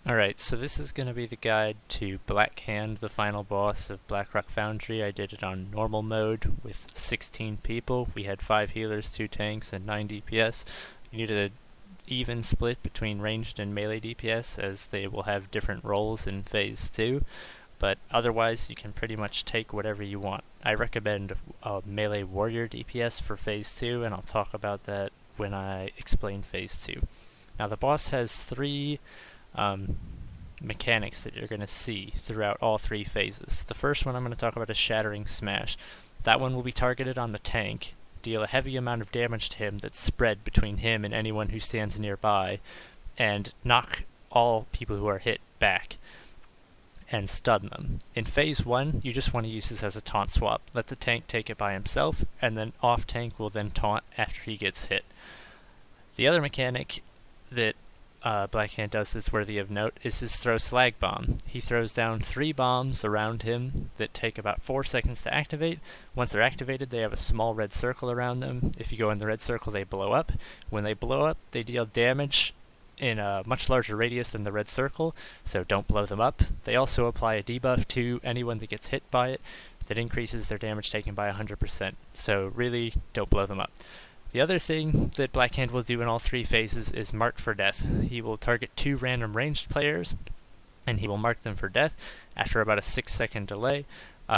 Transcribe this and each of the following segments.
Alright, so this is going to be the guide to Blackhand, the final boss of Blackrock Foundry. I did it on normal mode with 16 people. We had 5 healers, 2 tanks, and 9 DPS. You need an even split between ranged and melee DPS, as they will have different roles in Phase 2. But otherwise, you can pretty much take whatever you want. I recommend a melee warrior DPS for Phase 2, and I'll talk about that when I explain Phase 2. Now, the boss has 3 mechanics that you're going to see throughout all 3 phases. The first one I'm going to talk about is Shattering Smash. That one will be targeted on the tank, deal a heavy amount of damage to him that's spread between him and anyone who stands nearby, and knock all people who are hit back and stun them. In Phase 1, you just want to use this as a taunt swap. Let the tank take it by himself, and then off-tank will then taunt after he gets hit. The other mechanic that Blackhand does that's worthy of note is his Throw Slag Bomb. He throws down 3 bombs around him that take about 4 seconds to activate. Once they're activated, they have a small red circle around them. If you go in the red circle, they blow up. When they blow up, they deal damage in a much larger radius than the red circle, so don't blow them up. They also apply a debuff to anyone that gets hit by it that increases their damage taken by 100%, so really don't blow them up. The other thing that Blackhand will do in all 3 phases is mark for death. He will target 2 random ranged players, and he will mark them for death. After about a 6-second delay,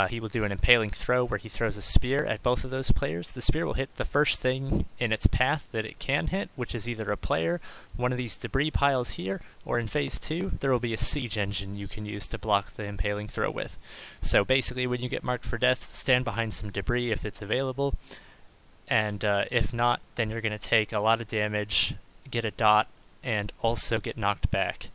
he will do an impaling throw where he throws a spear at both of those players. The spear will hit the first thing in its path that it can hit, which is either a player, one of these debris piles here, or in Phase 2, there will be a siege engine you can use to block the impaling throw with. So basically, when you get marked for death, stand behind some debris if it's available, and if not, then you're going to take a lot of damage, get a dot, and also get knocked back.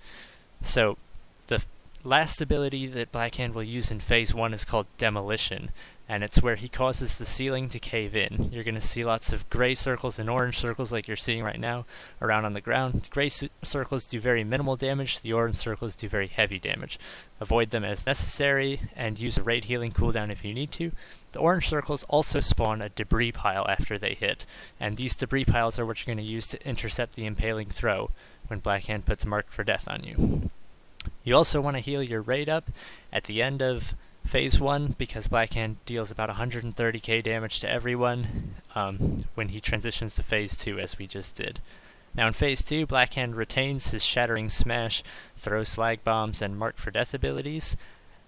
So the last ability that Blackhand will use in Phase 1 is called Demolition, and it's where he causes the ceiling to cave in. You're going to see lots of gray circles and orange circles like you're seeing right now around on the ground. The gray circles do very minimal damage, the orange circles do very heavy damage. Avoid them as necessary, and use a raid healing cooldown if you need to. The orange circles also spawn a debris pile after they hit, and these debris piles are what you're going to use to intercept the impaling throw when Blackhand puts mark for death on you. You also want to heal your raid up at the end of Phase 1, because Blackhand deals about 130k damage to everyone when he transitions to Phase 2, as we just did. Now in Phase 2, Blackhand retains his Shattering Smash, Throw Slag Bombs, and Mark for Death abilities.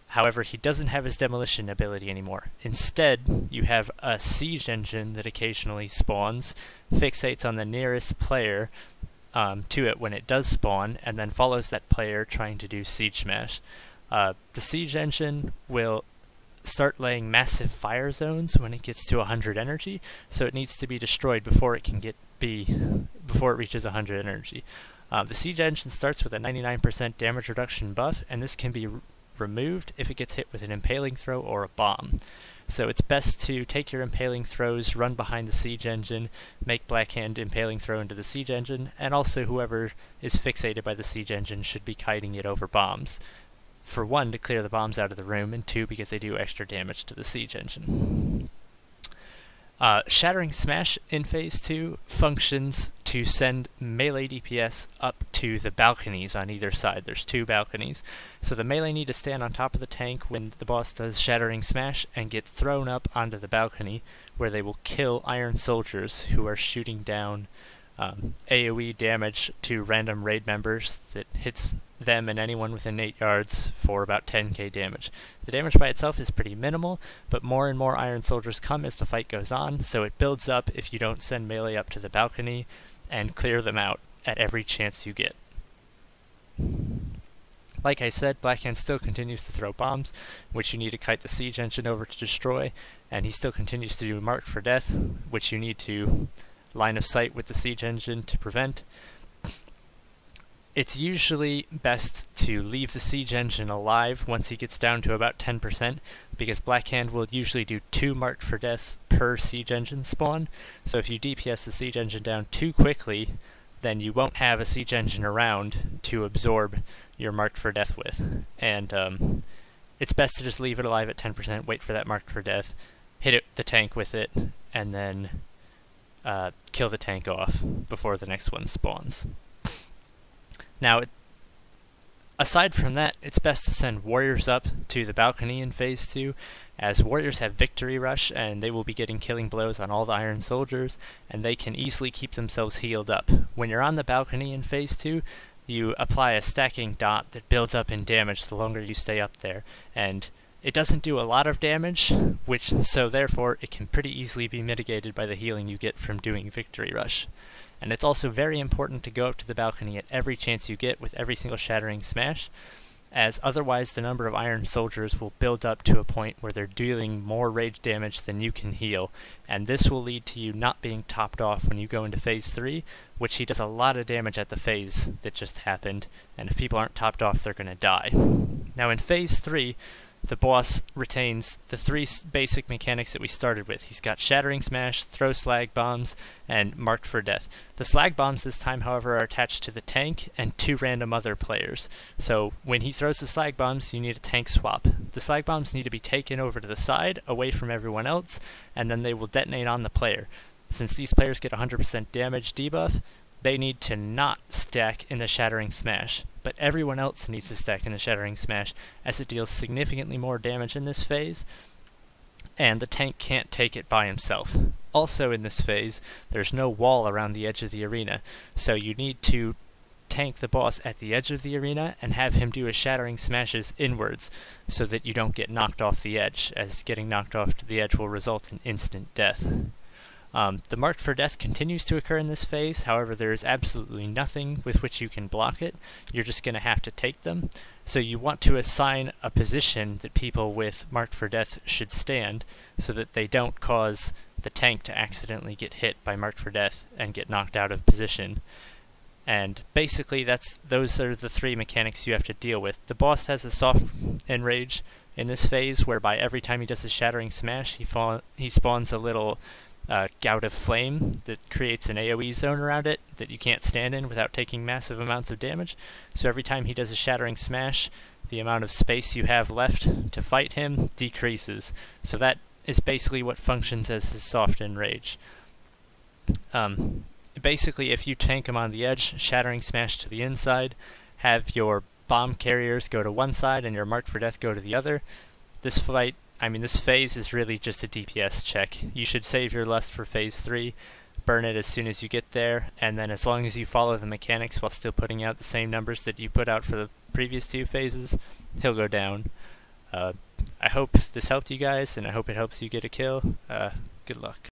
However, he doesn't have his Demolition ability anymore. Instead, you have a Siege Engine that occasionally spawns, fixates on the nearest player to it when it does spawn, and then follows that player trying to do Siege Smash. The Siege Engine will start laying massive fire zones when it gets to 100 energy, so it needs to be destroyed before it can before it reaches 100 energy. The Siege Engine starts with a 99% damage reduction buff, and this can be removed if it gets hit with an impaling throw or a bomb. So it's best to take your impaling throws, run behind the Siege Engine, make Blackhand impaling throw into the Siege Engine, and also whoever is fixated by the Siege Engine should be kiting it over bombs. For 1, to clear the bombs out of the room, and 2, because they do extra damage to the Siege Engine. Shattering Smash in Phase 2 functions to send melee DPS up to the balconies on either side. There's 2 balconies. So the melee need to stand on top of the tank when the boss does Shattering Smash and get thrown up onto the balcony, where they will kill Iron Soldiers who are shooting down AoE damage to random raid members that hits them and anyone within 8 yards for about 10k damage. The damage by itself is pretty minimal, but more and more Iron Soldiers come as the fight goes on, so it builds up if you don't send melee up to the balcony and clear them out at every chance you get. Like I said, Blackhand still continues to throw bombs, which you need to kite the Siege Engine over to destroy, and he still continues to do Mark for Death, which you need to line of sight with the Siege Engine to prevent. It's usually best to leave the Siege Engine alive once he gets down to about 10%, because Blackhand will usually do 2 marked for deaths per Siege Engine spawn, so if you DPS the Siege Engine down too quickly, then you won't have a Siege Engine around to absorb your marked for death with. And it's best to just leave it alive at 10%, wait for that marked for death, hit the tank with it, and then kill the tank off before the next one spawns. Now, Aside from that, it's best to send warriors up to the balcony in Phase 2, as warriors have victory rush, and they will be getting killing blows on all the iron soldiers, and they can easily keep themselves healed up. When you're on the balcony in Phase 2, you apply a stacking dot that builds up in damage the longer you stay up there, and it doesn't do a lot of damage, so therefore it can pretty easily be mitigated by the healing you get from doing victory rush. And it's also very important to go up to the balcony at every chance you get with every single shattering smash, as otherwise the number of iron soldiers will build up to a point where they're dealing more rage damage than you can heal, and this will lead to you not being topped off when you go into Phase 3, which he does a lot of damage at the phase that just happened, and if people aren't topped off, they're going to die. Now in Phase 3, the boss retains the three basic mechanics that we started with. He's got Shattering Smash, Throw Slag Bombs, and Marked for Death. The Slag Bombs this time, however, are attached to the tank and 2 random other players. So when he throws the Slag Bombs, you need a tank swap. The Slag Bombs need to be taken over to the side, away from everyone else, and then they will detonate on the player. Since these players get 100% damage debuff, they need to not stack in the Shattering Smash, but everyone else needs to stack in the Shattering Smash, as it deals significantly more damage in this phase, and the tank can't take it by himself. Also in this phase, there's no wall around the edge of the arena, so you need to tank the boss at the edge of the arena and have him do his Shattering Smashes inwards, so that you don't get knocked off the edge, as getting knocked off to the edge will result in instant death. The Marked for Death continues to occur in this phase, however there is absolutely nothing with which you can block it. You're just going to have to take them. So you want to assign a position that people with Marked for Death should stand, so that they don't cause the tank to accidentally get hit by Marked for Death and get knocked out of position. And basically those are the 3 mechanics you have to deal with. The boss has a soft enrage in this phase, whereby every time he does his Shattering Smash, he spawns a little gout of flame that creates an AoE zone around it that you can't stand in without taking massive amounts of damage. So every time he does a Shattering Smash, the amount of space you have left to fight him decreases. So that is basically what functions as his soft enrage. Basically, if you tank him on the edge, Shattering Smash to the inside, have your bomb carriers go to one side and your Marked for Death go to the other, this phase is really just a DPS check. You should save your lust for Phase 3, burn it as soon as you get there, and then as long as you follow the mechanics while still putting out the same numbers that you put out for the previous 2 phases, he'll go down. I hope this helped you guys, and I hope it helps you get a kill. Good luck.